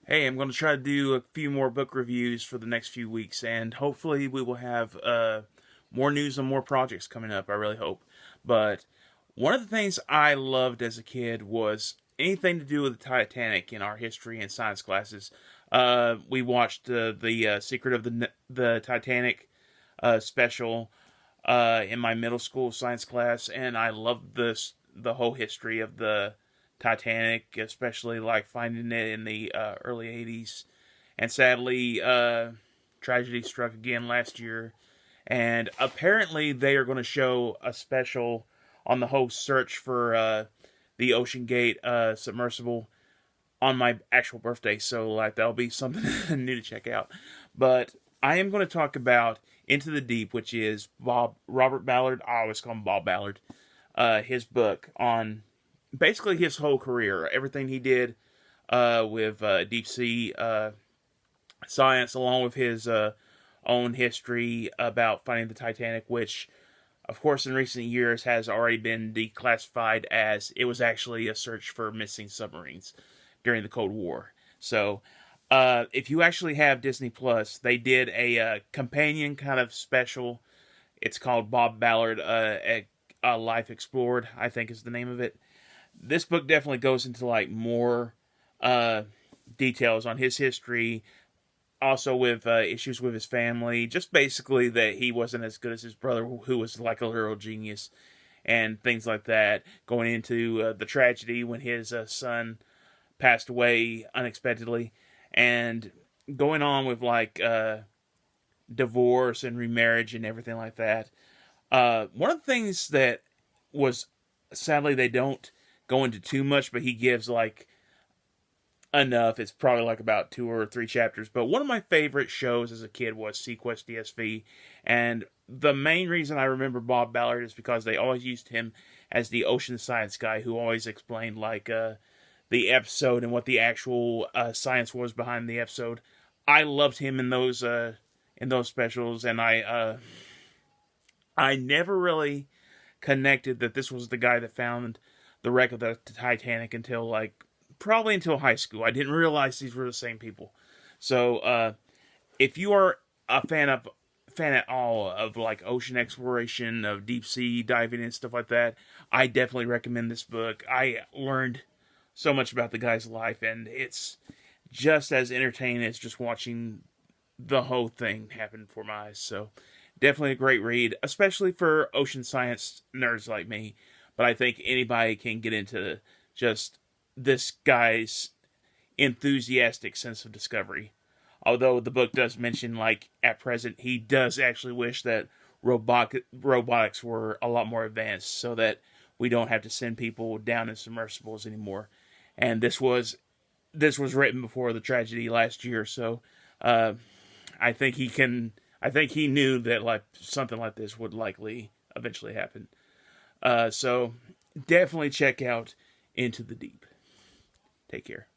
Hey, I'm going to try to do a few more book reviews for the next few weeks, and hopefully we will have more news and more projects coming up. I really hope. But one of the things I loved as a kid was anything to do with the Titanic in our history and science classes. We watched the Secret of the Titanic special in my middle school science class, and I loved the whole history of the Titanic, especially like finding it in the early '80s. And sadly, tragedy struck again last year. And apparently, they are going to show a special on the whole search for the Ocean Gate submersible on my actual birthday. So, like, that'll be something new to check out. But I am going to talk about Into the Deep, which is Robert Ballard. I always call him Bob Ballard. His book on basically his whole career, everything he did with deep sea science, along with his own history about finding the Titanic, which, of course, in recent years has already been declassified as it was actually a search for missing submarines during the Cold War. So, if you actually have Disney Plus, they did a companion kind of special. It's called Bob Ballard, a Life Explored, I think is the name of it. This book definitely goes into like more details on his history, also with issues with his family, just basically that he wasn't as good as his brother, who was like a literal genius, and things like that. Going into the tragedy when his son passed away unexpectedly, and going on with like divorce and remarriage and everything like that. One of the things that was sadly they don't go into too much, but he gives like enough. It's probably like about 2 or 3 chapters. But one of my favorite shows as a kid was SEAQUEST DSV, and the main reason I remember Bob Ballard is because they always used him as the ocean science guy who always explained like the episode and what the actual science was behind the episode. I loved him in those specials, and I never really connected that this was the guy that found the wreck of the Titanic until like probably until high school. I didn't realize these were the same people. So if you are a fan at all of like ocean exploration, of deep sea diving and stuff like that, I definitely recommend this book. I learned so much about the guy's life, and it's just as entertaining as just watching the whole thing happen before my eyes. So definitely a great read, especially for ocean science nerds like me. But I think anybody can get into just this guy's enthusiastic sense of discovery. Although the book does mention, like, at present, he does actually wish that robotics were a lot more advanced so that we don't have to send people down in submersibles anymore. And this was written before the tragedy last year, so I think he knew that like something like this would likely eventually happen. So definitely check out Into the Deep. Take care.